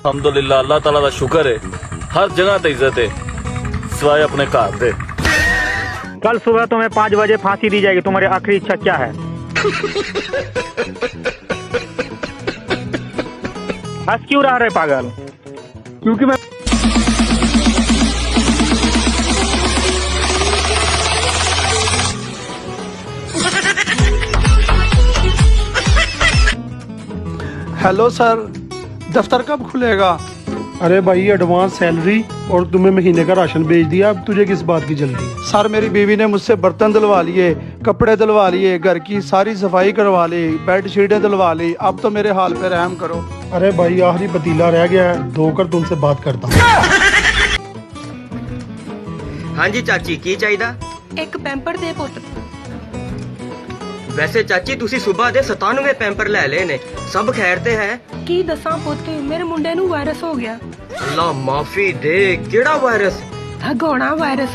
अल्हम्दुलिल्लाह, अल्लाह ताला का शुक्र है, हर जगह ते इज्जत है सिवाय अपने घर दे। कल सुबह तुम्हें 5 बजे फांसी दी जाएगी, तुम्हारी आखिरी इच्छा क्या है? हंस क्यों रहा रे पागल? क्योंकि मैं हेलो सर, दफ्तर कब खुलेगा? अरे भाई, एडवांस सैलरी और तुम्हें महीने का राशन भेज दिया, अब तुझे किस बात की जल्दी है? सर, मेरी बीवी ने मुझसे बर्तन धुलवा लिए, कपड़े धुलवा लिए, घर की सारी सफाई करवा ली, बेड शीटें धुलवा ली। अब तो मेरे हाल पे रहम करो। अरे भाई, आखिरी पतीला रह गया है, धोकर तुमसे बात करता हूँ। हाँ जी चाची, की चाहिए? एक पैंपर दे पुੱਤ। वैसे चाची तुसी सुबह दे 97 पैंपर ले लेने, सब खैर ते है? ਕੀ ਦੱਸਾਂ ਪੁੱਤ, ਮੇਰੇ ਮੁੰਡੇ ਨੂੰ ਵਾਇਰਸ ਹੋ ਗਿਆ। अल्लाह माफी दे, केड़ा वायरस? ਹਗਾਉਣਾ ਵਾਇਰਸ।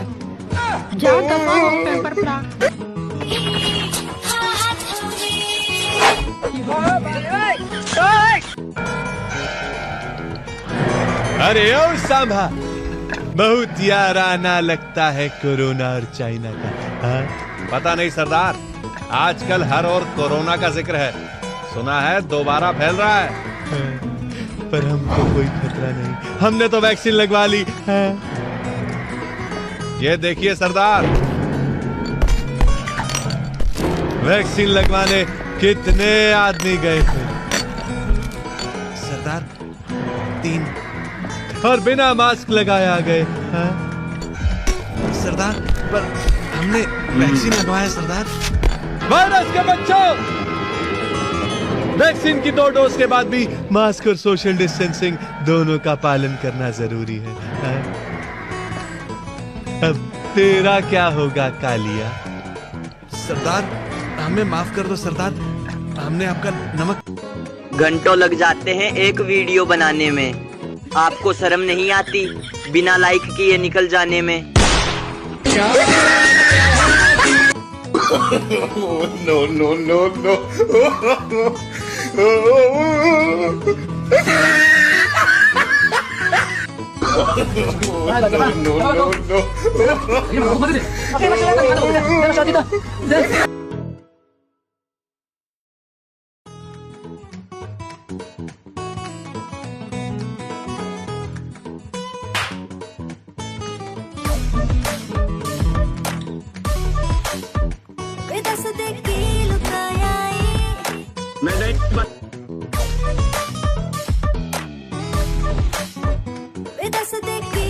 ਜਾ ਦਫਾ ਹੋ ਪੈਂपर ਭਰਾ। अरे ओ सांभा, बहुत याराना लगता है कोरोना और चाइना का। हाँ? पता नहीं सरदार, आजकल हर और कोरोना का जिक्र है, सुना है दोबारा फैल रहा है। हाँ, पर हमको कोई खतरा नहीं, हमने तो वैक्सीन लगवा ली। हाँ। ये देखिए सरदार, वैक्सीन लगवाने कितने आदमी गए थे सरदार? 3 और बिना मास्क लगाए आ गए। हाँ? सरदार, पर हमने वैक्सीन लगवाया सरदार। वायरस के बच्चों, वैक्सीन की 2 डोज के बाद भी मास्क और सोशल डिस्टेंसिंग दोनों का पालन करना जरूरी है। हाँ? अब तेरा क्या होगा कालिया? सरदार, हमें माफ कर दो सरदार, हमने आपका नमक। घंटों लग जाते हैं एक वीडियो बनाने में, आपको शर्म नहीं आती बिना लाइक किए निकल जाने में? No no no no. दस दे की